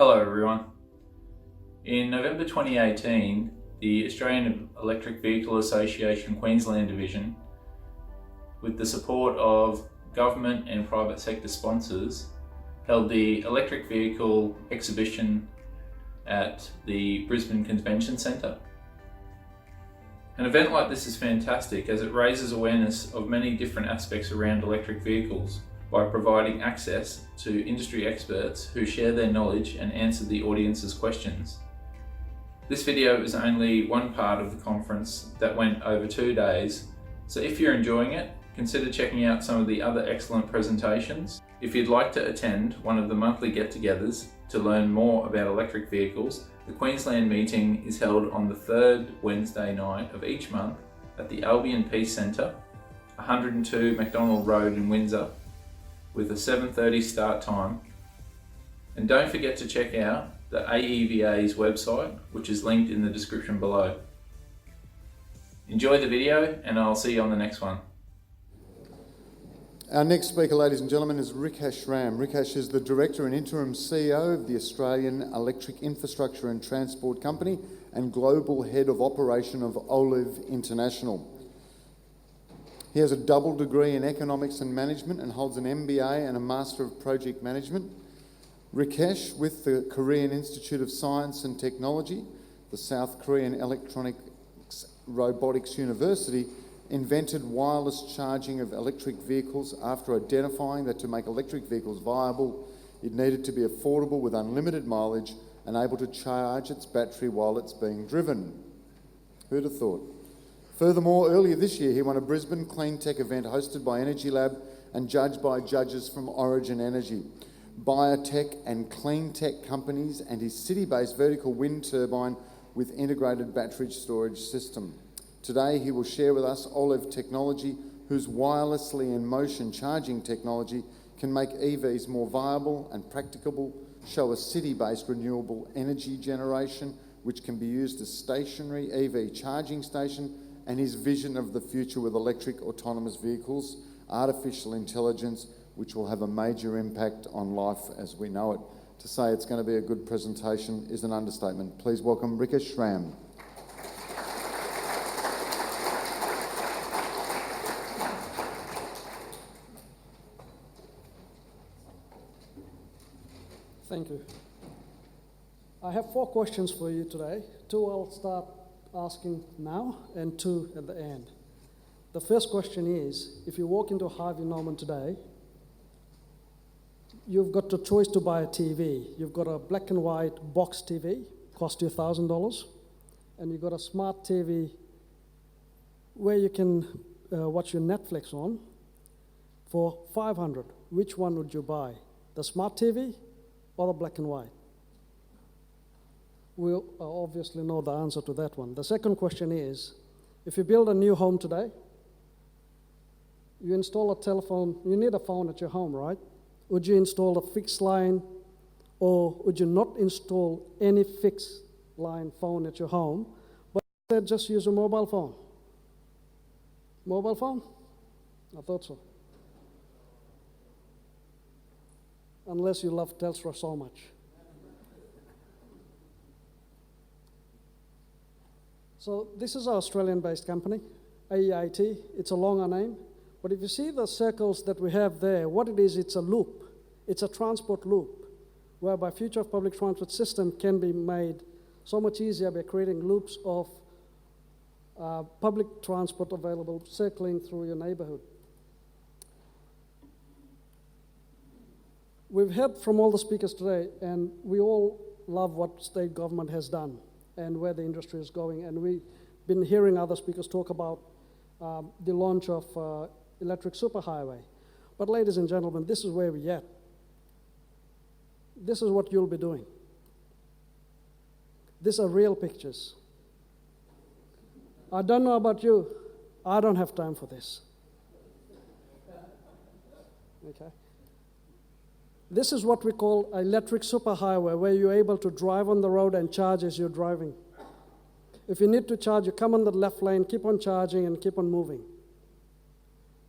Hello everyone. In November 2018, the Australian Electric Vehicle Association Queensland Division, with the support of government and private sector sponsors, held the electric vehicle exhibition at the Brisbane Convention Centre. An event like this is fantastic as it raises awareness of many different aspects around electric vehicles by providing access to industry experts who share their knowledge and answer the audience's questions. This video is only one part of the conference that went over 2 days, so if you're enjoying it, consider checking out some of the other excellent presentations. If you'd like to attend one of the monthly get-togethers to learn more about electric vehicles, the Queensland meeting is held on the third Wednesday night of each month at the Albion Peace Centre, 102 McDonald Road in Windsor, with a 7:30 start time. And don't forget to check out the AEVA's website, which is linked in the description below. Enjoy the video and I'll see you on the next one. Our next speaker, ladies and gentlemen, is Rikesh Ram. Rikesh is the Director and Interim CEO of the Australian Electric Infrastructure and Transport Company and Global Head of Operation of AEVA International. He has a double degree in Economics and Management and holds an MBA and a Master of Project Management. Rikesh, with the Korean Institute of Science and Technology, the South Korean Electronics Robotics University, invented wireless charging of electric vehicles after identifying that to make electric vehicles viable, it needed to be affordable with unlimited mileage and able to charge its battery while it's being driven. Who'd have thought? Furthermore, earlier this year, he won a Brisbane Clean Tech event hosted by Energy Lab and judged by judges from Origin Energy, biotech and clean tech companies, and his city-based vertical wind turbine with integrated battery storage system. Today, he will share with us AEVA technology, whose wirelessly in motion charging technology can make EVs more viable and practicable, show a city-based renewable energy generation, which can be used as stationary EV charging station, and his vision of the future with electric autonomous vehicles, artificial intelligence, which will have a major impact on life as we know it. To say it's going to be a good presentation is an understatement. Please welcome Rikesh Ram. Thank you. I have 4 questions for you today. 2 I'll start asking now and 2 at the end. The first question is, if you walk into Harvey Norman today, you've got the choice to buy a TV. You've got a black and white box TV, cost you $1,000, and you've got a smart TV where you can watch your Netflix on for $500. Which one would you buy? The smart TV or the black and white? We'll obviously know the answer to that one. The second question is, if you build a new home today, you install a telephone, you need a phone at your home, right? Would you install a fixed line, or would you not install any fixed line phone at your home, but instead just use a mobile phone? Mobile phone? I thought so. Unless you love Telstra so much. So this is an Australian-based company, AEIT. It's a longer name. But if you see the circles that we have there, what it is, it's a loop. It's a transport loop, whereby future of public transport system can be made so much easier by creating loops of public transport available circling through your neighborhood. We've heard from all the speakers today, and we all love what state government has done and where the industry is going. And we've been hearing other speakers talk about the launch of Electric Super Highway. But ladies and gentlemen, this is where we're at. This is what you'll be doing. These are real pictures. I don't know about you. I don't have time for this. Okay. This is what we call electric superhighway, where you're able to drive on the road and charge as you're driving. If you need to charge, you come on the left lane, keep on charging, and keep on moving.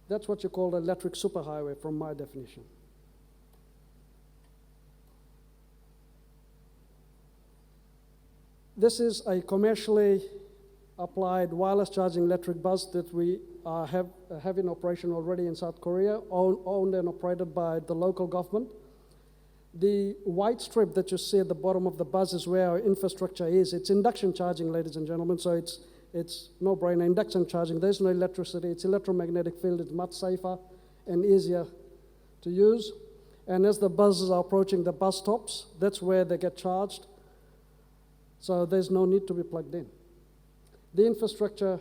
That's what you call an electric superhighway from my definition. This is a commercially applied wireless charging electric bus that we have in operation already in South Korea, owned and operated by the local government. The white strip that you see at the bottom of the bus is where our infrastructure is. It's induction charging, ladies and gentlemen, so it's no-brainer. Induction charging, there's no electricity, it's electromagnetic field, it's much safer and easier to use. And as the buses are approaching the bus stops, that's where they get charged. So there's no need to be plugged in. The infrastructure,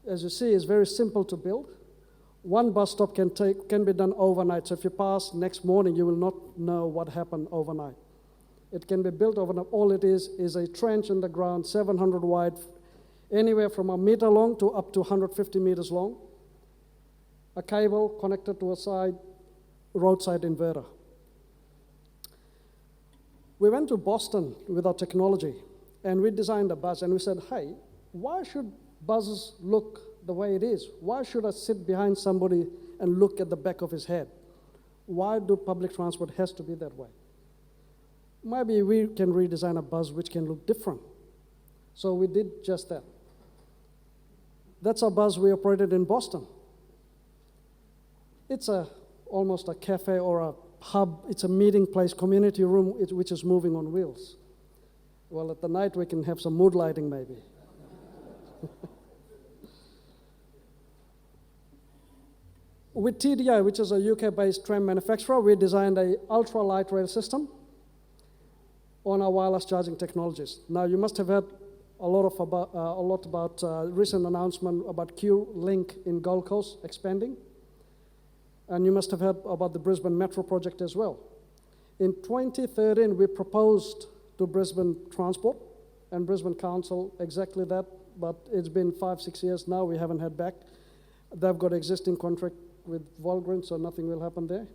as you see, is very simple to build. One bus stop can be done overnight. So if you pass next morning, you will not know what happened overnight. It can be built overnight. All it is a trench in the ground, 700 wide, anywhere from 1 meter long to up to 150 meters long. A cable connected to a roadside inverter. We went to Boston with our technology, and we designed a bus, and we said, hey, why should buses look the way it is? Why should I sit behind somebody and look at the back of his head? Why do public transport has to be that way? Maybe we can redesign a bus which can look different. So we did just that. That's a bus we operated in Boston. It's almost a cafe or a hub. It's a meeting place, community room, which is moving on wheels. Well, at the night we can have some mood lighting maybe. With TDI, which is a UK-based tram manufacturer, we designed an ultra-light rail system on our wireless charging technologies. Now, you must have heard a lot about recent announcement about Q-Link in Gold Coast expanding. And you must have heard about the Brisbane Metro project as well. In 2013, we proposed to Brisbane Transport and Brisbane Council exactly that, but it's been 5-6 years now, we haven't had back. They've got existing contract with Volgren, so nothing will happen there.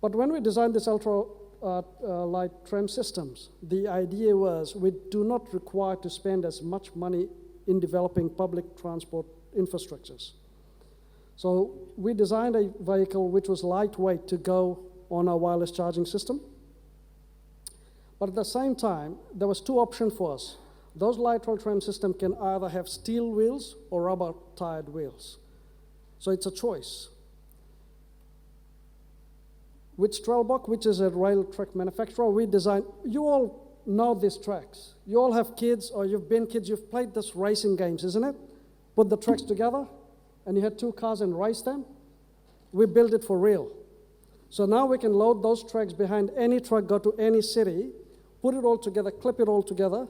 But when we designed this ultra-light tram systems, the idea was we do not require to spend as much money in developing public transport infrastructures. So we designed a vehicle which was lightweight to go on our wireless charging system. But at the same time, there was 2 options for us. Those light rail tram system can either have steel wheels or rubber-tired wheels. So it's a choice. With Strelbach, which is a rail track manufacturer, we designed, you all know these tracks. You all have kids, or you've been kids, you've played this racing games, isn't it? Put the tracks together, and you had 2 cars and race them. We built it for real. So now we can load those tracks behind any truck, go to any city, put it all together, clip it all together,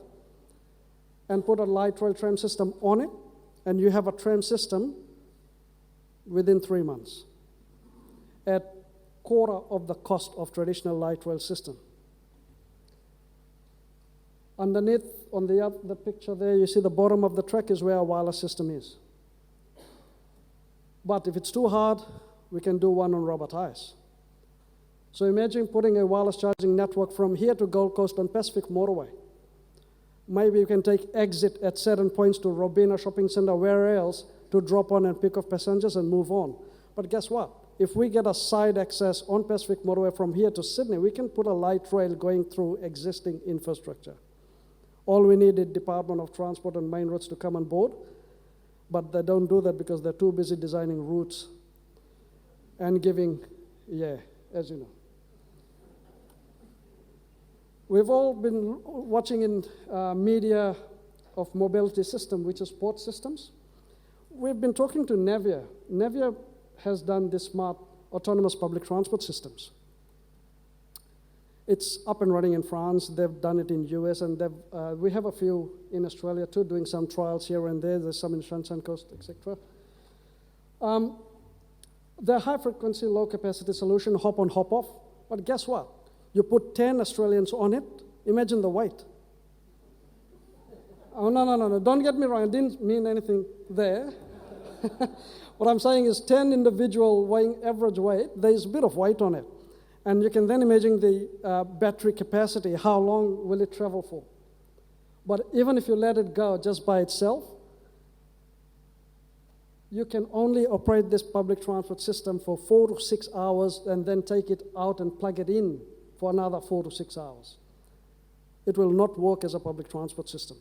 and put a light rail tram system on it, and you have a tram system within 3 months at quarter of the cost of traditional light rail system. Underneath, on the picture there, you see the bottom of the track is where our wireless system is. But if it's too hard, we can do one on rubber tires. So imagine putting a wireless charging network from here to Gold Coast on Pacific Motorway. Maybe you can take exit at certain points to Robina Shopping Centre, where else, to drop on and pick up passengers and move on. But guess what? If we get a side access on Pacific Motorway from here to Sydney, we can put a light rail going through existing infrastructure. All we need is Department of Transport and Main Roads to come on board, but they don't do that because they're too busy designing routes and giving, as you know. We've all been watching in media of mobility system, which is port systems. We've been talking to Navia. Navia has done this smart autonomous public transport systems. It's up and running in France. They've done it in US, and we have a few in Australia too, doing some trials here and there. There's some in Sunshine Coast, etc. They're high-frequency, low-capacity solution, hop on, hop off. But guess what? You put 10 Australians on it, imagine the weight. Oh, no, don't get me wrong, I didn't mean anything there. What I'm saying is 10 individual weighing average weight, there's a bit of weight on it. And you can then imagine the battery capacity, how long will it travel for? But even if you let it go just by itself, you can only operate this public transport system for 4 to 6 hours and then take it out and plug it in for another 4 to 6 hours. it will not work as a public transport system.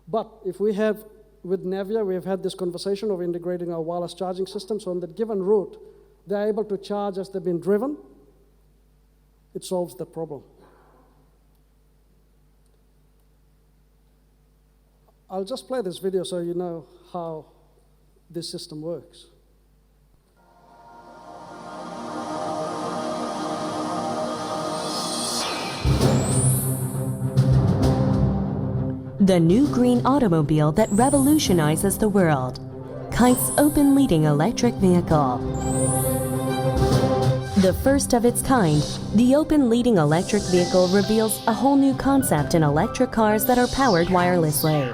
But if we have, with Navia, we have had this conversation of integrating our wireless charging system, so on that given route, they're able to charge as they've been driven. It solves the problem. I'll just play this video so you know how this system works. The new green automobile that revolutionizes the world. Kite's open leading electric vehicle. The first of its kind, the open leading electric vehicle reveals a whole new concept in electric cars that are powered wirelessly.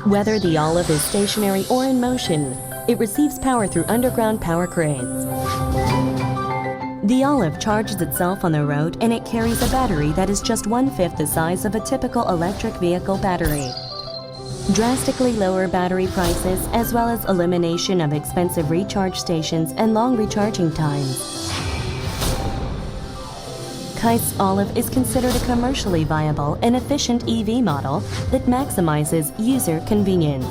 Whether the Olive is stationary or in motion, it receives power through underground power grids. The Olive charges itself on the road, and it carries a battery that is just 1/5 the size of a typical electric vehicle battery. Drastically lower battery prices, as well as elimination of expensive recharge stations and long recharging times. Kite's Olive is considered a commercially viable and efficient EV model that maximizes user convenience.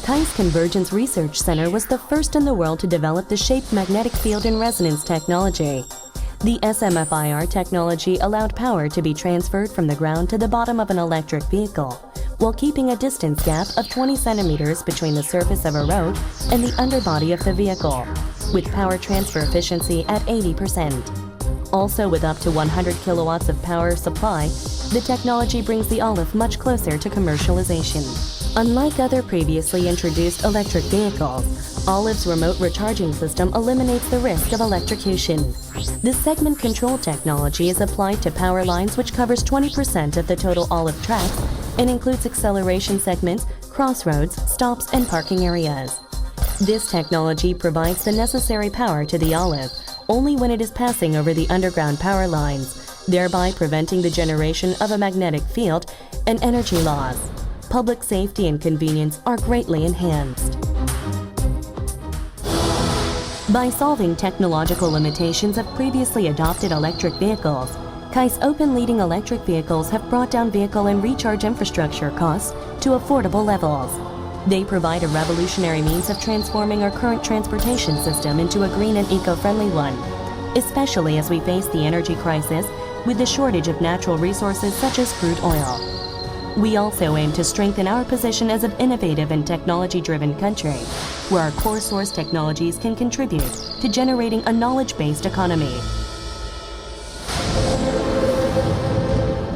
Kite's Convergence Research Center was the first in the world to develop the shaped magnetic field and resonance technology. The SMFIR technology allowed power to be transferred from the ground to the bottom of an electric vehicle, while keeping a distance gap of 20 centimeters between the surface of a road and the underbody of the vehicle, with power transfer efficiency at 80%. Also, with up to 100 kilowatts of power supply, the technology brings the Olive much closer to commercialization. Unlike other previously introduced electric vehicles, Olive's remote recharging system eliminates the risk of electrocution. This segment control technology is applied to power lines, which covers 20% of the total Olive tracks and includes acceleration segments, crossroads, stops, and parking areas. This technology provides the necessary power to the Olive only when it is passing over the underground power lines, thereby preventing the generation of a magnetic field and energy loss. Public safety and convenience are greatly enhanced. By solving technological limitations of previously adopted electric vehicles, Kai's open leading electric vehicles have brought down vehicle and recharge infrastructure costs to affordable levels. They provide a revolutionary means of transforming our current transportation system into a green and eco-friendly one, especially as we face the energy crisis with the shortage of natural resources such as crude oil. We also aim to strengthen our position as an innovative and technology-driven country, where our core source technologies can contribute to generating a knowledge-based economy.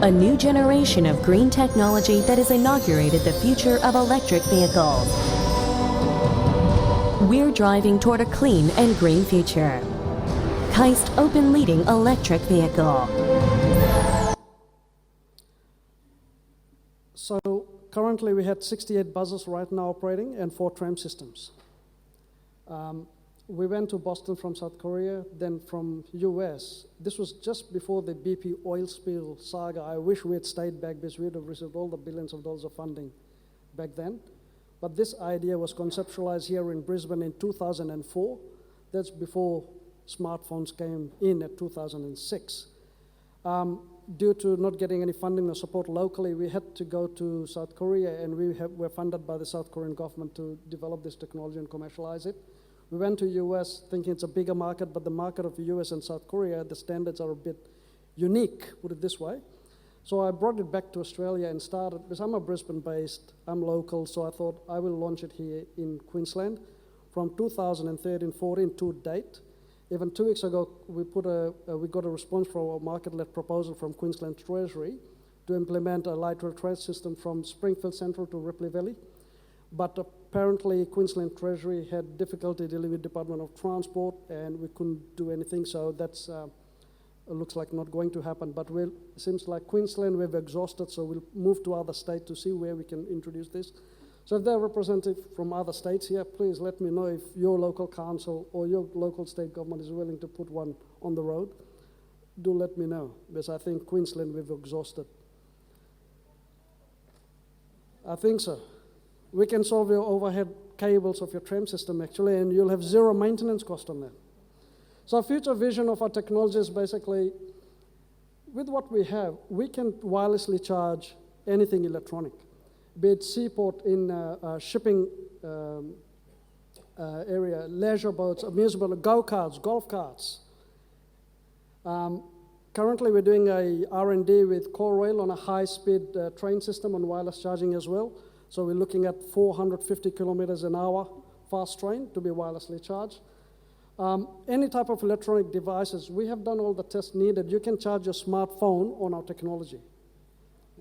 A new generation of green technology that has inaugurated the future of electric vehicles. We're driving toward a clean and green future. Keist Open Leading Electric Vehicle. So currently we had 68 buses right now operating and 4 tram systems. We went to Boston from South Korea, then from US. This was just before the BP oil spill saga. I wish we had stayed back because we would have received all the billions of dollars of funding back then. But this idea was conceptualized here in Brisbane in 2004. That's before smartphones came in at 2006. Due to not getting any funding or support locally, we had to go to South Korea, and were funded by the South Korean government to develop this technology and commercialize it. We went to US thinking it's a bigger market, but the market of the US and South Korea, the standards are a bit unique, put it this way. So I brought it back to Australia and started, because I'm a Brisbane-based, I'm local, so I thought I will launch it here in Queensland from 2013-14 to date. Even 2 weeks ago, we got a response from a market-led proposal from Queensland Treasury to implement a light rail train system from Springfield Central to Ripley Valley. But apparently, Queensland Treasury had difficulty dealing with Department of Transport, and we couldn't do anything. So that's looks like not going to happen. But it seems like Queensland we've exhausted, so we'll move to other states to see where we can introduce this. So if there are representatives from other states here, please let me know if your local council or your local state government is willing to put one on the road. Do let me know, because I think Queensland we've exhausted. I think so. We can solve your overhead cables of your tram system actually, and you'll have zero maintenance cost on that. So our future vision of our technology is basically, with what we have, we can wirelessly charge anything electronic, be it seaport, in shipping area, leisure boats, amusement, go-karts, golf carts. Currently, we're doing a R&D with Rail on a high-speed train system on wireless charging as well. So we're looking at 450 kilometers an hour fast train to be wirelessly charged. Any type of electronic devices, we have done all the tests needed. You can charge your smartphone on our technology,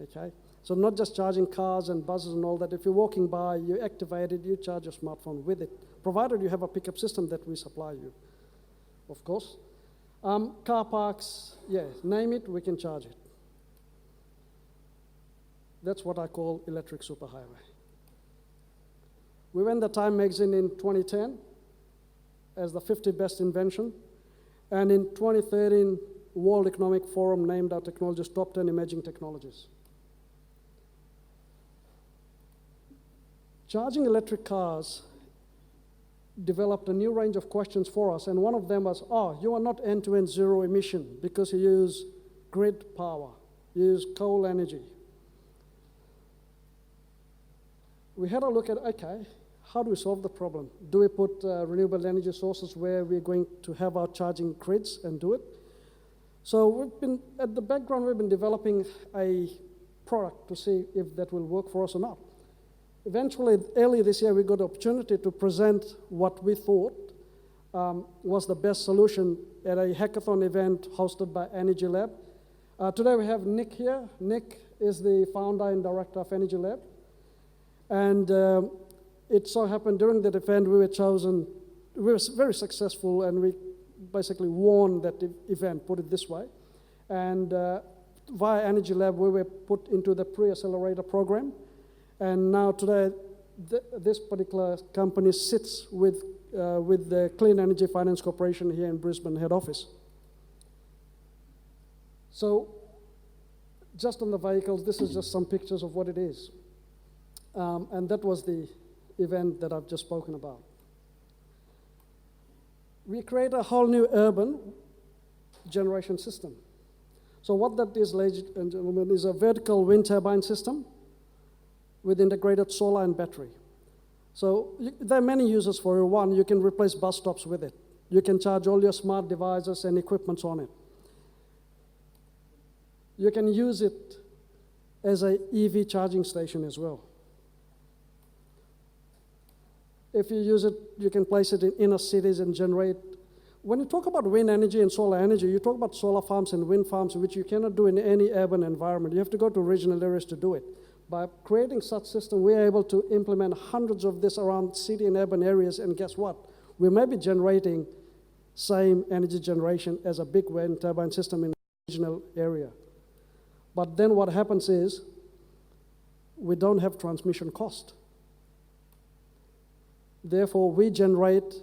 okay? So not just charging cars and buses and all that. If you're walking by, you activate it, you charge your smartphone with it, provided you have a pickup system that we supply you, of course. Car parks, yeah, name it, we can charge it. That's what I call electric superhighway. We won the Time magazine in 2010 as the 50 best invention, and in 2013, World Economic Forum named our technologies top 10 emerging technologies. Charging electric cars developed a new range of questions for us, and one of them was, oh, you are not end-to-end zero emission because you use grid power, you use coal energy. We had a look at, okay, how do we solve the problem? Do we put renewable energy sources where we're going to have our charging grids and do it? So we've been, at the background, we've been developing a product to see if that will work for us or not. Eventually, early this year, we got the opportunity to present what we thought was the best solution at a hackathon event hosted by Energy Lab. Today we have Nick here. Nick is the founder and director of Energy Lab. And it so happened during that event we were chosen, we were very successful, and we basically won that event, put it this way. And via Energy Lab, we were put into the pre-accelerator program. And now today, this particular company sits with the Clean Energy Finance Corporation here in Brisbane head office. So just on the vehicles, this is just some pictures of what it is. And that was the event that I've just spoken about. We create a whole new urban generation system. So what that is, ladies and gentlemen, is a vertical wind turbine system with integrated solar and battery. So there are many uses for it. One, you can replace bus stops with it. You can charge all your smart devices and equipment on it. You can use it as an EV charging station as well. If you use it, you can place it in inner cities and generate. When you talk about wind energy and solar energy, you talk about solar farms and wind farms, which you cannot do in any urban environment. You have to go to regional areas to do it. By creating such system, we're able to implement hundreds of this around city and urban areas, and guess what? We may be generating same energy generation as a big wind turbine system in a regional area. But then what happens is, we don't have transmission cost. Therefore, we generate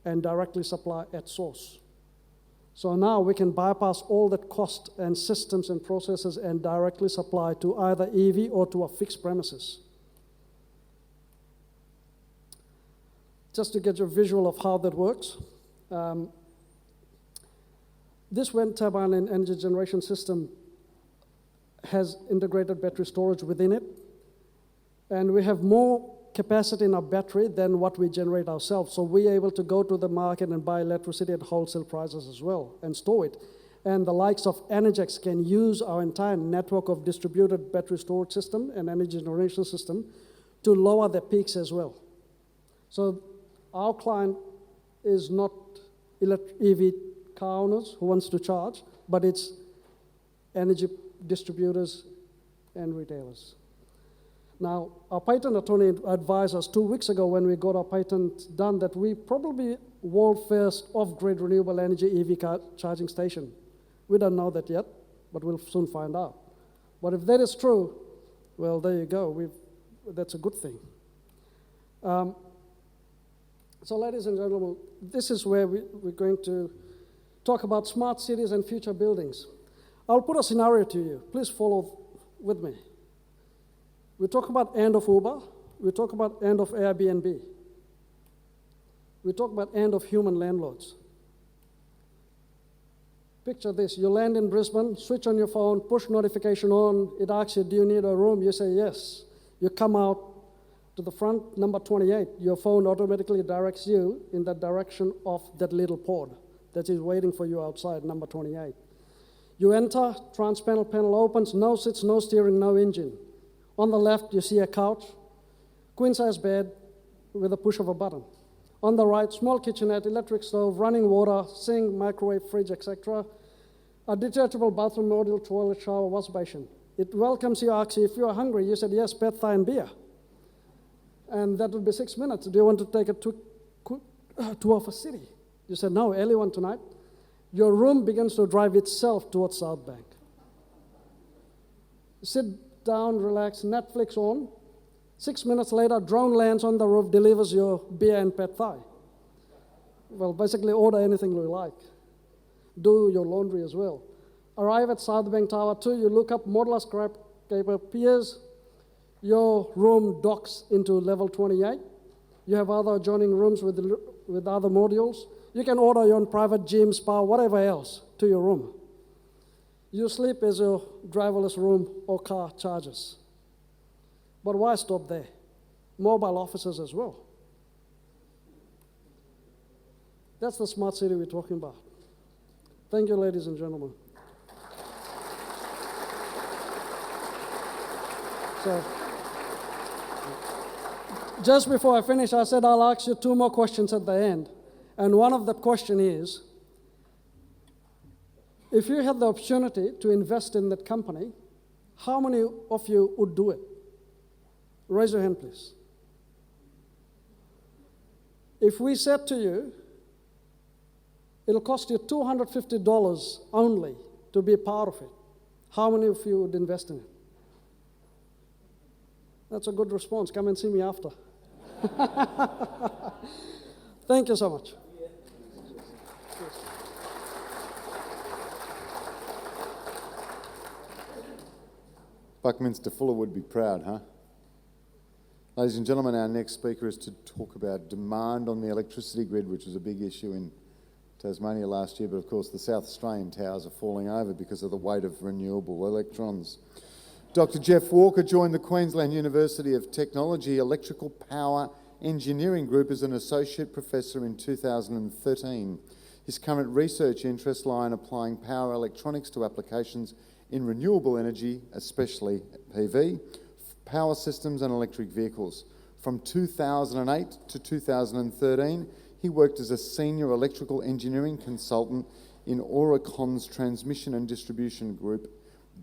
and directly supply at source. So now we can bypass all that cost and systems and processes and directly supply to either EV or to a fixed premises. Just to get you a visual of how that works, this wind turbine and energy generation system has integrated battery storage within it, and we have more capacity in our battery than what we generate ourselves. So we're able to go to the market and buy electricity at wholesale prices as well and store it. And the likes of Energex can use our entire network of distributed battery storage system and energy generation system to lower the peaks as well. So our client is not EV car owners who wants to charge, but it's energy distributors and retailers. Now, our patent attorney advised us 2 weeks ago when we got our patent done that we probably world first off-grid renewable energy EV car charging station. We don't know that yet, but we'll soon find out. But if that is true, well, there you go. That's a good thing. So ladies and gentlemen, this is where we're going to talk about smart cities and future buildings. I'll put a scenario to you. Please follow with me. We talk about end of Uber. We talk about end of Airbnb. We talk about end of human landlords. Picture this, you land in Brisbane, switch on your phone, push notification on, it asks you, do you need a room? You say yes. You come out to the front, number 28. Your phone automatically directs you in the direction of that little pod that is waiting for you outside, number 28. You enter, transpanel panel opens, no seats, no steering, no engine. On the left, you see a couch, queen-size bed with a push of a button. On the right, small kitchenette, electric stove, running water, sink, microwave, fridge, etc. A detachable bathroom module, toilet, shower, wash basin. It welcomes you, asks you, if you are hungry, you said yes, pad thai and beer. And that would be 6 minutes. Do you want to take a tour of a city? You said no, early one tonight. Your room begins to drive itself towards South Bank. Sit down, relax, Netflix on. 6 minutes later, drone lands on the roof, delivers your beer and pad thai. Well, basically order anything you like. Do your laundry as well. Arrive at South Bank Tower 2, you look up, modular skyscraper appears, your room docks into level 28. You have other adjoining rooms with other modules. You can order your own private gym, spa, whatever else to your room. You sleep as your driverless room or car charges. But why stop there? Mobile offices as well. That's the smart city we're talking about. Thank you, ladies and gentlemen. So, just before I finish, I said I'll ask you 2 more questions at the end. And one of the question is, if you had the opportunity to invest in that company, how many of you would do it? Raise your hand, please. If we said to you, it'll cost you $250 only to be a part of it, how many of you would invest in it? That's a good response. Come and see me after. Thank you so much. Buckminster Fuller would be proud, huh? Ladies and gentlemen, our next speaker is to talk about demand on the electricity grid, which was a big issue in Tasmania last year, but of course the South Australian towers are falling over because of the weight of renewable electrons. Dr. Geoff Walker joined the Queensland University of Technology Electrical Power Engineering Group as an Associate Professor in 2013. His current research interests lie in applying power electronics to applications in renewable energy, especially PV, power systems and electric vehicles. From 2008 to 2013, he worked as a senior electrical engineering consultant in Aurecon's Transmission and Distribution Group,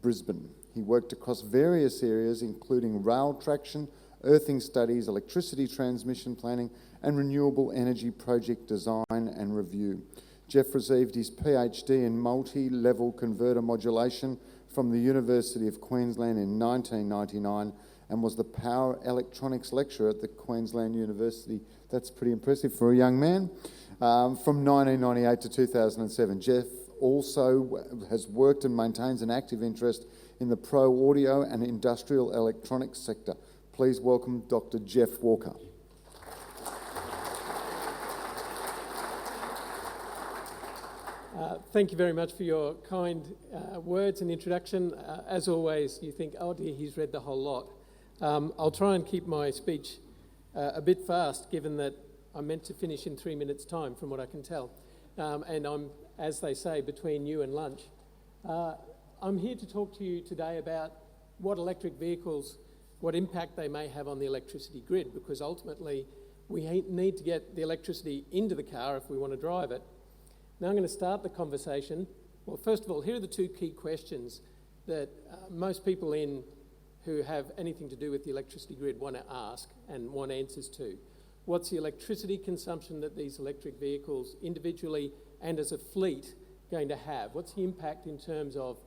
Brisbane. He worked across various areas, including rail traction, earthing studies, electricity transmission planning, and renewable energy project design and review. Geoff received his PhD in multi-level converter modulation from the University of Queensland in 1999 and was the power electronics lecturer at the Queensland University. That's pretty impressive for a young man. From 1998 to 2007, Geoff also has worked and maintains an active interest in the pro audio and industrial electronics sector. Please welcome Dr. Geoff Walker. Thank you very much for your kind words and introduction. As always, you think, oh dear, he's read the whole lot. I'll try and keep my speech a bit fast, given that I'm meant to finish in 3 minutes' time, from what I can tell. And I'm, as they say, between you and lunch. I'm here to talk to you today about what electric vehicles, what impact they may have on the electricity grid, because ultimately we need to get the electricity into the car if we want to drive it. Now I'm going to start the conversation. Well, first of all, here are the 2 key questions that most people who have anything to do with the electricity grid want to ask and want answers to. What's the electricity consumption that these electric vehicles individually and as a fleet going to have? What's the impact in terms of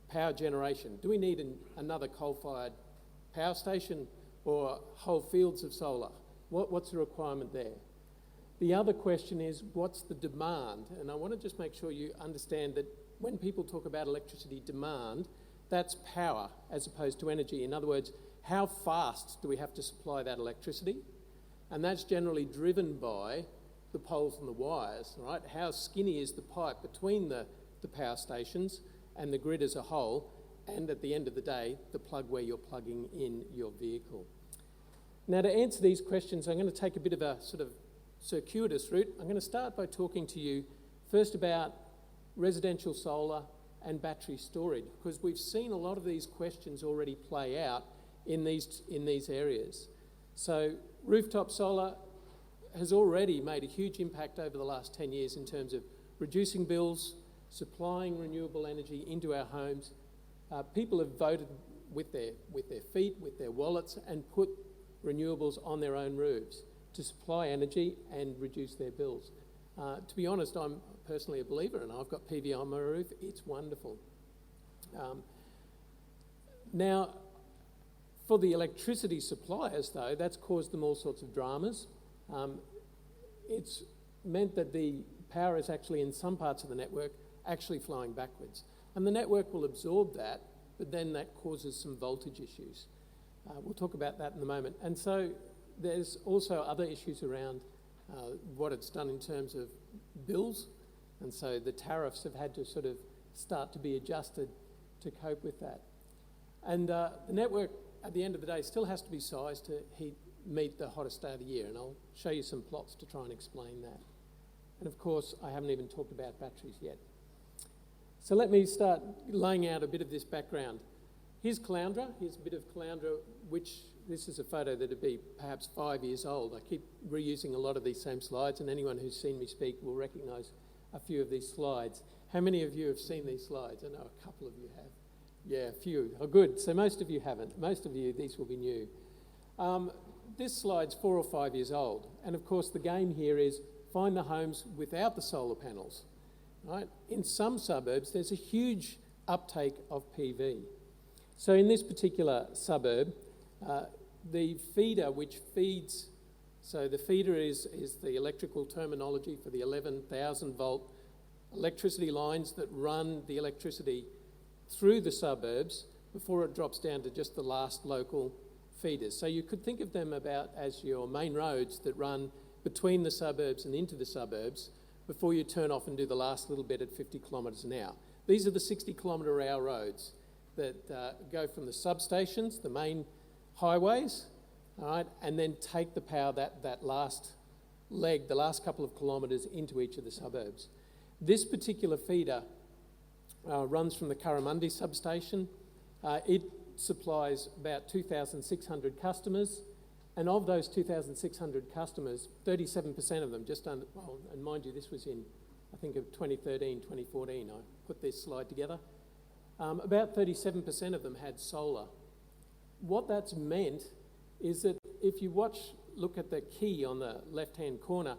power generation? Do we need another coal-fired power station or whole fields of solar? What's the requirement there? The other question is, what's the demand? And I want to just make sure you understand that when people talk about electricity demand, that's power as opposed to energy. In other words, how fast do we have to supply that electricity? And that's generally driven by the poles and the wires, right? How skinny is the pipe between the power stations and the grid as a whole, and at the end of the day, the plug where you're plugging in your vehicle. Now, to answer these questions, I'm going to take a bit of a sort of circuitous route. I'm going to start by talking to you first about residential solar and battery storage, because we've seen a lot of these questions already play out in these areas. So rooftop solar has already made a huge impact over the last 10 years in terms of reducing bills, supplying renewable energy into our homes. People have voted with their feet, with their wallets, and put renewables on their own roofs to supply energy and reduce their bills. To be honest, I'm personally a believer, and I've got PV on my roof. It's wonderful. Now, for the electricity suppliers, though, that's caused them all sorts of dramas. It's meant that the power is actually, in some parts of the network, actually flowing backwards. And the network will absorb that, but then that causes some voltage issues. We'll talk about that in a moment. And so there's also other issues around what it's done in terms of bills. And so the tariffs have had to sort of start to be adjusted to cope with that. And the network, at the end of the day, still has to be sized to meet the hottest day of the year. And I'll show you some plots to try and explain that. And of course, I haven't even talked about batteries yet. So let me start laying out a bit of this background. Here's Caloundra. Here's a bit of Caloundra, which this is a photo that would be perhaps 5 years old. I keep reusing a lot of these same slides, and anyone who's seen me speak will recognise a few of these slides. How many of you have seen these slides? I know a couple of you have. Yeah, a few. Oh, good. So most of you haven't. Most of you, these will be new. This slide's 4 or 5 years old. And of course, the game here is find the homes without the solar panels. Right? In some suburbs, there's a huge uptake of PV. So in this particular suburb, the feeder which feeds, so the feeder is the electrical terminology for the 11,000 volt electricity lines that run the electricity through the suburbs before it drops down to just the last local feeders. So you could think of them about as your main roads that run between the suburbs and into the suburbs before you turn off and do the last little bit at 50 kilometres an hour. These are the 60 kilometre hour roads that go from the substations, the main highways, all right, and then take the power, that last leg, the last couple of kilometres into each of the suburbs. This particular feeder runs from the Curramundi substation. It supplies about 2,600 customers, and of those 2,600 customers, 37% of them, and mind you, this was in, I think, of 2013, 2014, I put this slide together. About 37% of them had solar. What that's meant is that if you look at the key on the left-hand corner,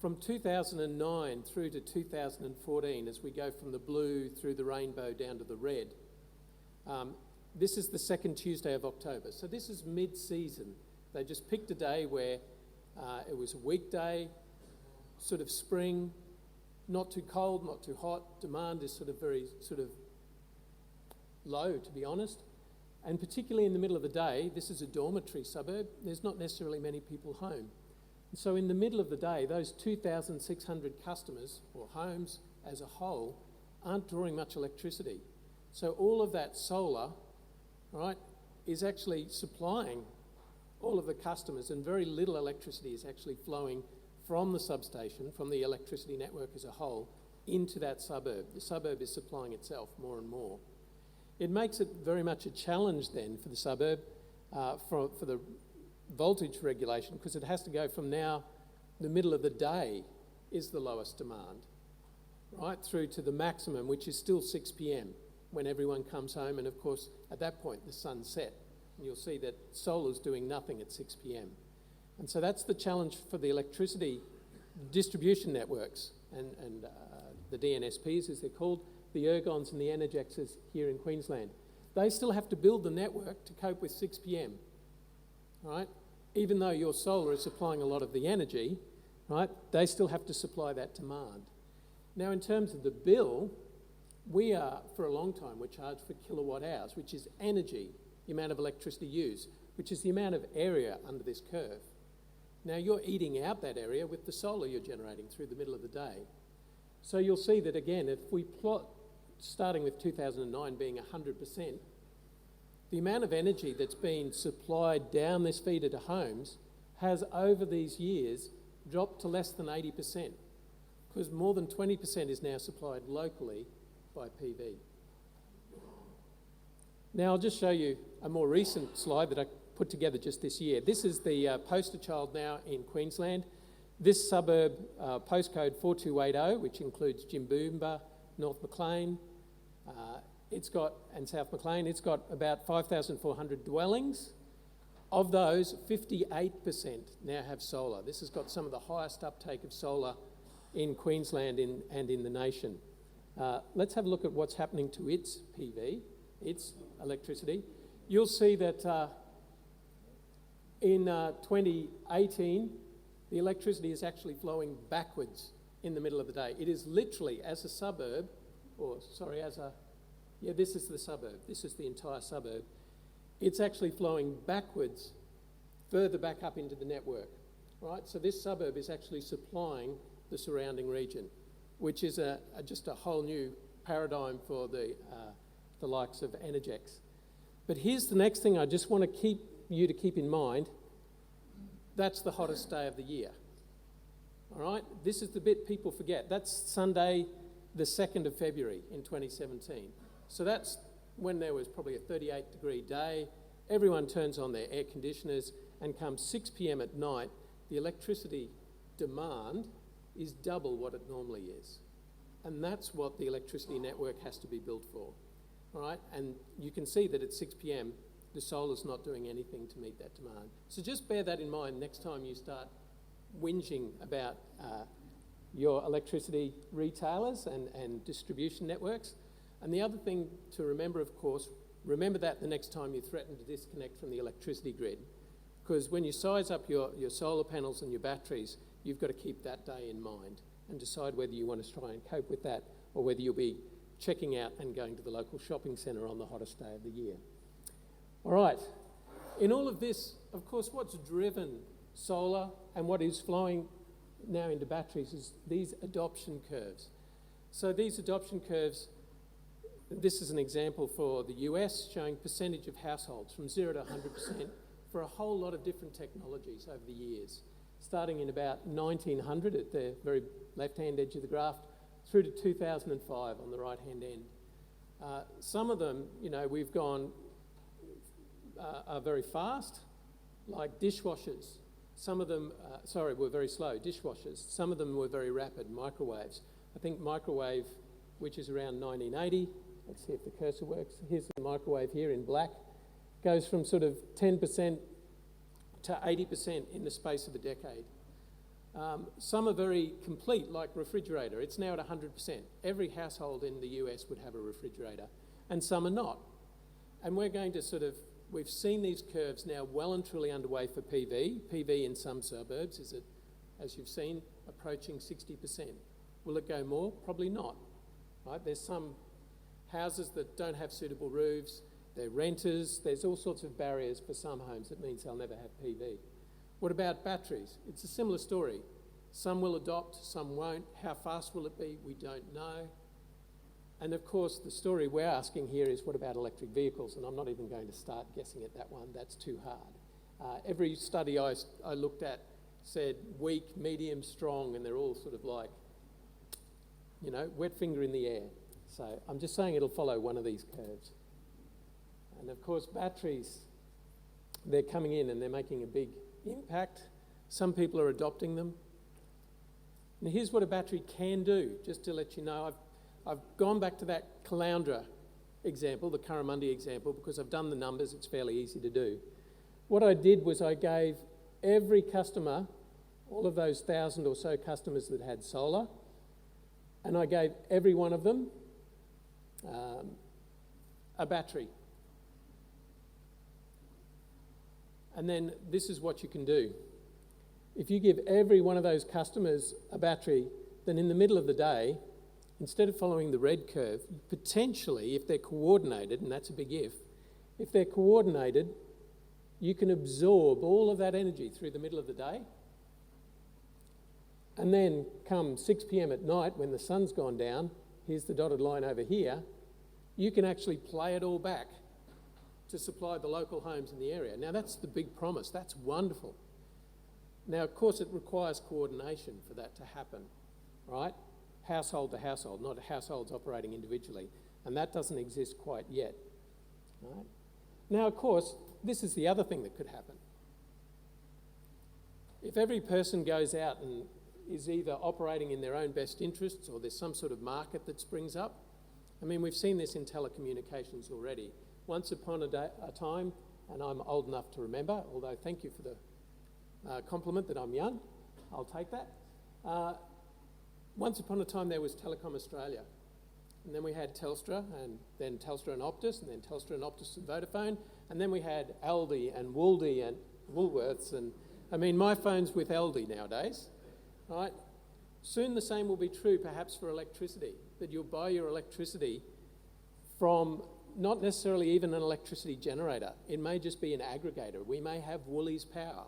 from 2009 through to 2014, as we go from the blue through the rainbow down to the red, this is the second Tuesday of October. So this is mid-season. They just picked a day where it was a weekday, sort of spring, not too cold, not too hot. Demand is very low, to be honest. And particularly in the middle of the day, this is a dormitory suburb, there's not necessarily many people home. And so in the middle of the day, those 2,600 customers, or homes as a whole, aren't drawing much electricity. So all of that solar, right, is actually supplying all of the customers, and very little electricity is actually flowing from the substation, from the electricity network as a whole, into that suburb. The suburb is supplying itself more and more. It makes it very much a challenge then for the suburb, for the voltage regulation, because it has to go from now, the middle of the day is the lowest demand, right, through to the maximum, which is still 6 p.m, when everyone comes home, and of course, at that point, the sun's set. And you'll see that solar's doing nothing at 6 p.m. And so that's the challenge for the electricity distribution networks and the DNSPs, as they're called, the Ergons and the Energexes here in Queensland. They still have to build the network to cope with 6 p.m, right? Even though your solar is supplying a lot of the energy, right, they still have to supply that demand. Now, in terms of the bill, we are, for a long time, we're charged for kilowatt hours, which is energy, the amount of electricity used, which is the amount of area under this curve. Now you're eating out that area with the solar you're generating through the middle of the day. So you'll see that again, if we plot, starting with 2009 being 100%, the amount of energy that's been supplied down this feeder to homes has over these years dropped to less than 80%, because more than 20% is now supplied locally by PV. Now I'll just show you a more recent slide that I put together just this year. This is the poster child now in Queensland. This suburb, postcode 4280, which includes Jimboomba, North Maclean, and South Maclean, it's got about 5,400 dwellings. Of those, 58% now have solar. This has got some of the highest uptake of solar in Queensland and in the nation. Let's have a look at what's happening to its PV, its electricity. You'll see that in 2018, the electricity is actually flowing backwards in the middle of the day. It is literally, as a suburb, this is the suburb. This is the entire suburb. It's actually flowing backwards, further back up into the network, right? So this suburb is actually supplying the surrounding region, which is just a whole new paradigm for the likes of Energex. But here's the next thing I just want to keep in mind. That's the hottest day of the year. All right? This is the bit people forget. That's Sunday, the 2nd of February in 2017. So that's when there was probably a 38-degree day. Everyone turns on their air conditioners, and come 6 p.m. at night, the electricity demand is double what it normally is. And that's what the electricity network has to be built for. All right? And you can see that at 6 p.m, the solar's not doing anything to meet that demand. So just bear that in mind next time you start whinging about your electricity retailers and distribution networks. And the other thing to remember, of course, remember that the next time you threaten to disconnect from the electricity grid, because when you size up your solar panels and your batteries, you've got to keep that day in mind and decide whether you want to try and cope with that, or whether you'll be checking out and going to the local shopping centre on the hottest day of the year. All right, in all of this, of course, what's driven solar and what is flowing now into batteries is these adoption curves. So these adoption curves, this is an example for the US showing percentage of households from 0 to 100% for a whole lot of different technologies over the years, starting in about 1900 at the very left-hand edge of the graph through to 2005 on the right-hand end. Some of them, we've gone are very fast, like dishwashers. Some of them, were very slow, dishwashers. Some of them were very rapid, microwaves. I think microwave, which is around 1980, let's see if the cursor works. Here's the microwave here in black, goes from sort of 10% to 80% in the space of a decade. Some are very complete, like refrigerator. It's now at 100%. Every household in the US would have a refrigerator, and some are not. And we're going to we've seen these curves now well and truly underway for PV. PV in some suburbs is, as you've seen, approaching 60%. Will it go more? Probably not. Right? There's some houses that don't have suitable roofs. They're renters. There's all sorts of barriers for some homes. It means they'll never have PV. What about batteries? It's a similar story. Some will adopt, some won't. How fast will it be? We don't know. And of course, the story we're asking here is, what about electric vehicles? And I'm not even going to start guessing at that one. That's too hard. Every study I looked at said weak, medium, strong, and they're all sort of like, wet finger in the air. So I'm just saying it'll follow one of these curves. And of course, batteries, they're coming in and they're making a big impact. Some people are adopting them. And here's what a battery can do, just to let you know. I've gone back to that Caloundra example, the Curramundi example, because I've done the numbers. It's fairly easy to do. What I did was I gave every customer, all of those 1,000 or so customers that had solar, and I gave every one of them a battery. And then this is what you can do. If you give every one of those customers a battery, then in the middle of the day, instead of following the red curve, potentially, if they're coordinated, and that's a big if they're coordinated, you can absorb all of that energy through the middle of the day And then come 6 p.m. at night when the sun's gone down, here's the dotted line over here, you can actually play it all back to supply the local homes in the area. Now that's the big promise, that's wonderful. Now of course it requires coordination for that to happen, right? Household to household, not households operating individually. And that doesn't exist quite yet, right? Now of course, this is the other thing that could happen. If every person goes out and is either operating in their own best interests or there's some sort of market that springs up. I mean, we've seen this in telecommunications already. Once upon a time, and I'm old enough to remember, although thank you for the compliment that I'm young, I'll take that. Once upon a time there was Telecom Australia, and then we had Telstra, and then Telstra and Optus, and then Telstra and Optus and Vodafone, and then we had Aldi and Wooldy and Woolworths, and I mean, my phone's with Aldi nowadays. Right? Soon the same will be true perhaps for electricity, that you'll buy your electricity from not necessarily even an electricity generator. It may just be an aggregator. We may have Woolies Power,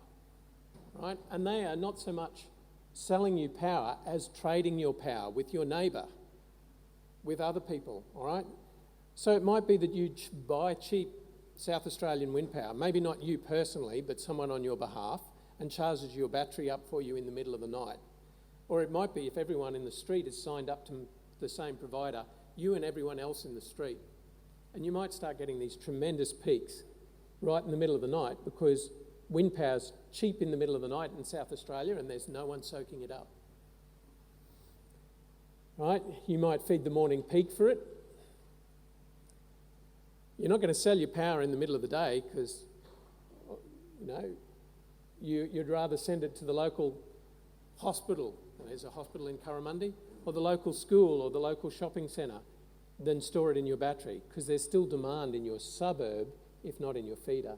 right? And they are not so much selling you power as trading your power with your neighbour, with other people, all right? So it might be that you buy cheap South Australian wind power, maybe not you personally, but someone on your behalf, and charges your battery up for you in the middle of the night. Or it might be if everyone in the street is signed up to the same provider, you and everyone else in the street. And you might start getting these tremendous peaks right in the middle of the night because wind power's cheap in the middle of the night in South Australia and there's no one soaking it up. Right? You might feed the morning peak for it. You're not going to sell your power in the middle of the day because, you know, you'd rather send it to the local hospital, there's a hospital in Curramundi, or the local school or the local shopping centre than store it in your battery because there's still demand in your suburb, if not in your feeder,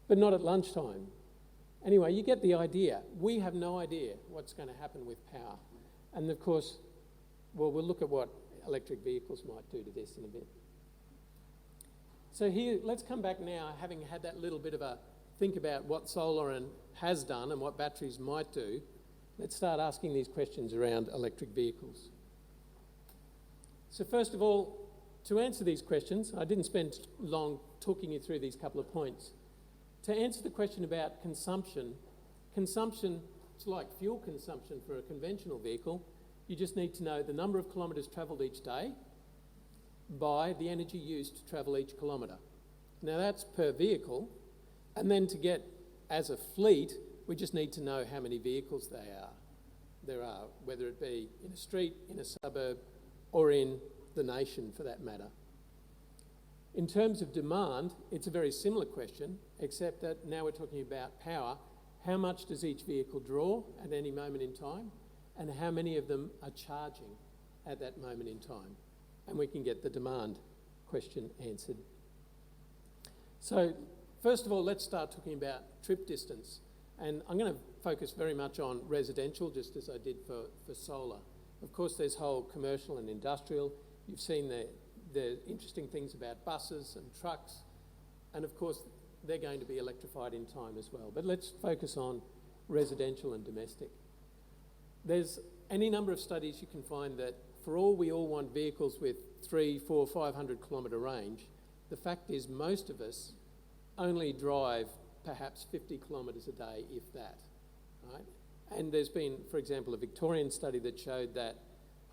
but not at lunchtime. Anyway, you get the idea. We have no idea what's going to happen with power. And of course, well, we'll look at what electric vehicles might do to this in a bit. So here, let's come back now, having had that little bit of a think about what solar has done and what batteries might do. Let's start asking these questions around electric vehicles. So first of all, to answer these questions, I didn't spend long talking you through these couple of points. To answer the question about consumption, it's like fuel consumption for a conventional vehicle. You just need to know the number of kilometres travelled each day by the energy used to travel each kilometre. Now that's per vehicle. And then to get, as a fleet, we just need to know how many vehicles there are, whether it be in a street, in a suburb, or in the nation for that matter. In terms of demand, it's a very similar question, except that now we're talking about power. How much does each vehicle draw at any moment in time? And how many of them are charging at that moment in time? And we can get the demand question answered. So, first of all, let's start talking about trip distance. And I'm going to focus very much on residential, just as I did for solar. Of course, there's whole commercial and industrial. You've seen the interesting things about buses and trucks. And of course, they're going to be electrified in time as well. But let's focus on residential and domestic. There's any number of studies you can find that for all we all want vehicles with 300, 400, 500 kilometre range, the fact is most of us only drive perhaps 50 kilometres a day, if that, right? And there's been, for example, a Victorian study that showed that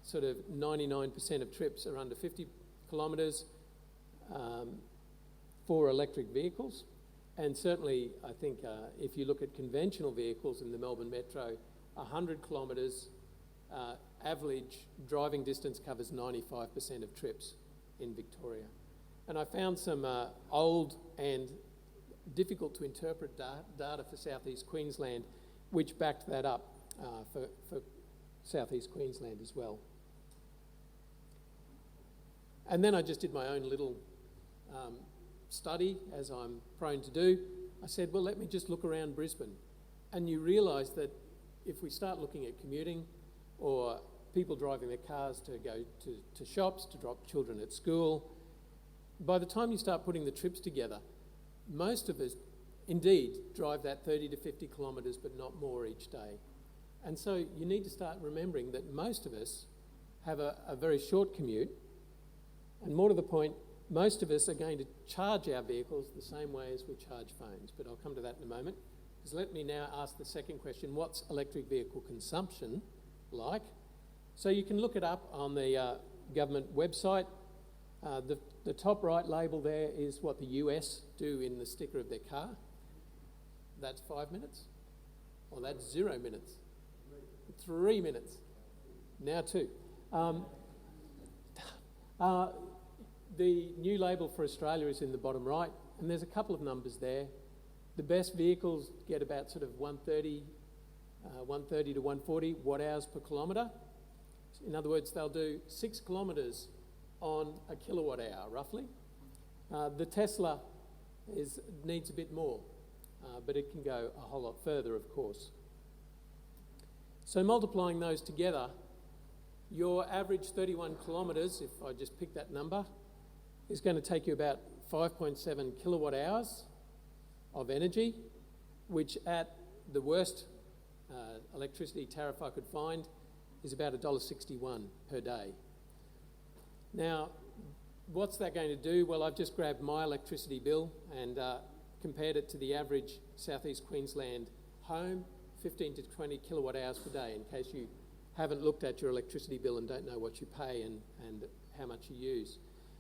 sort of 99% of trips are under 50 kilometres for electric vehicles. And certainly, I think if you look at conventional vehicles in the Melbourne Metro, 100 kilometres average driving distance covers 95% of trips in Victoria. And I found some old and difficult to interpret data for Southeast Queensland, which backed that up for Southeast Queensland as well. And then I just did my own little study, as I'm prone to do. I said, well, let me just look around Brisbane. And you realise that if we start looking at commuting or people driving their cars to go to shops, to drop children at school, by the time you start putting the trips together, most of us indeed drive that 30 to 50 kilometres, but not more each day. And so you need to start remembering that most of us have a very short commute, and more to the point, most of us are going to charge our vehicles the same way as we charge phones, but I'll come to that in a moment. So let me now ask the second question: what's electric vehicle consumption like? So you can look it up on the government website. The top right label there is what the US do in the sticker of their car. That's 5 minutes, or that's 0 minutes. 3 minutes, now 2. The new label for Australia is in the bottom right, and there's a couple of numbers there. The best vehicles get about sort of 130 to 140 watt hours per kilometre. In other words, they'll do 6 kilometres on a kilowatt hour, roughly. The Tesla needs a bit more, but it can go a whole lot further, of course. So multiplying those together, your average 31 kilometres, if I just pick that number, is going to take you about 5.7 kilowatt hours of energy, which at the worst electricity tariff I could find is about $1.61 per day. Now, what's that going to do? Well, I've just grabbed my electricity bill and compared it to the average Southeast Queensland home, 15 to 20 kilowatt hours per day, in case you haven't looked at your electricity bill and don't know what you pay and how much you use.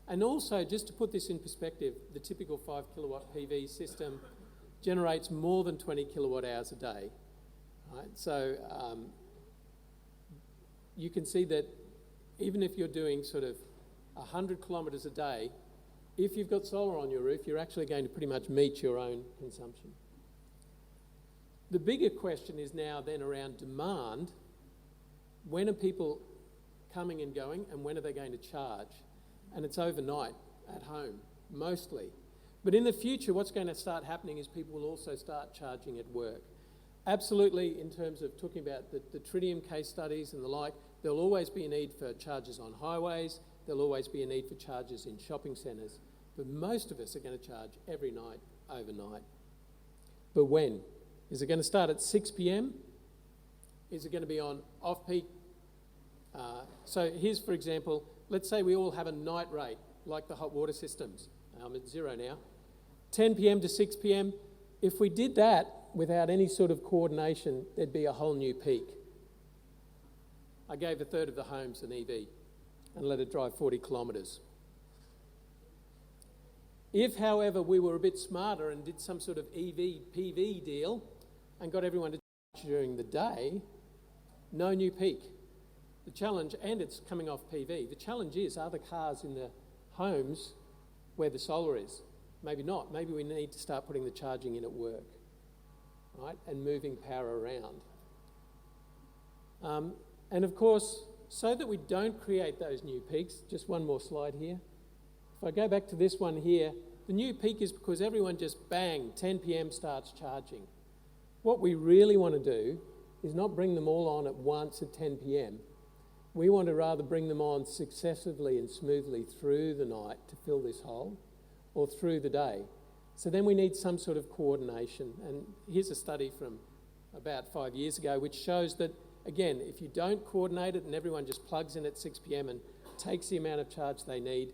And also, just to put this in perspective, the typical 5 kilowatt PV system generates more than 20 kilowatt hours a day. Right? So you can see that even if you're doing sort of 100 kilometres a day, if you've got solar on your roof, you're actually going to pretty much meet your own consumption. The bigger question is now then around demand. When are people coming and going, and when are they going to charge? And it's overnight at home, mostly. But in the future, what's going to start happening is people will also start charging at work. Absolutely, in terms of talking about the tritium case studies and the like, there'll always be a need for chargers on highways, there'll always be a need for chargers in shopping centres, but most of us are going to charge every night, overnight. But when? Is it going to start at 6 p.m? Is it going to be on off-peak? So here's, for example, let's say we all have a night rate, like the hot water systems. I'm at 0 now. 10 p.m. to 6 p.m, if we did that without any sort of coordination, there'd be a whole new peak. I gave a third of the homes an EV and let it drive 40 kilometres. If, however, we were a bit smarter and did some sort of EV PV deal and got everyone to charge during the day, no new peak. The challenge, and it's coming off PV, the challenge is, are the cars in the homes where the solar is? Maybe not. Maybe we need to start putting the charging in at work, right, and moving power around. And of course, so that we don't create those new peaks, just one more slide here. If I go back to this one here, the new peak is because everyone just bang, 10 p.m. starts charging. What we really want to do is not bring them all on at once at 10 p.m. We want to rather bring them on successively and smoothly through the night to fill this hole, or through the day. So then we need some sort of coordination. And here's a study from about 5 years ago which shows that, again, if you don't coordinate it and everyone just plugs in at 6 p.m. and takes the amount of charge they need,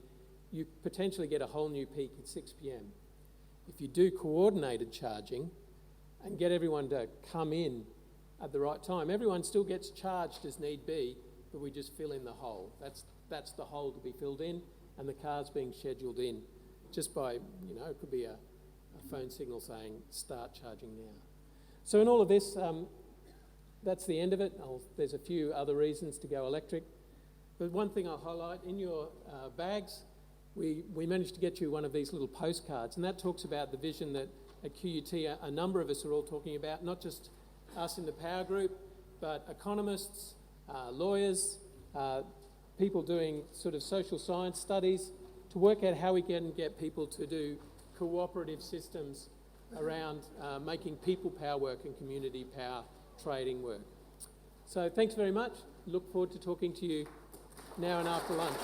you potentially get a whole new peak at 6 p.m. If you do coordinated charging and get everyone to come in at the right time, everyone still gets charged as need be, but we just fill in the hole. That's the hole to be filled in, and the car's being scheduled in just by, it could be a phone signal saying, start charging now. So in all of this, that's the end of it. There's a few other reasons to go electric. But one thing I'll highlight, in your bags, we managed to get you one of these little postcards, and that talks about the vision that at QUT a number of us are all talking about, not just us in the power group, but economists, lawyers, people doing sort of social science studies, to work out how we can get people to do cooperative systems around making people power work and community power trading work. So thanks very much. Look forward to talking to you now and after lunch.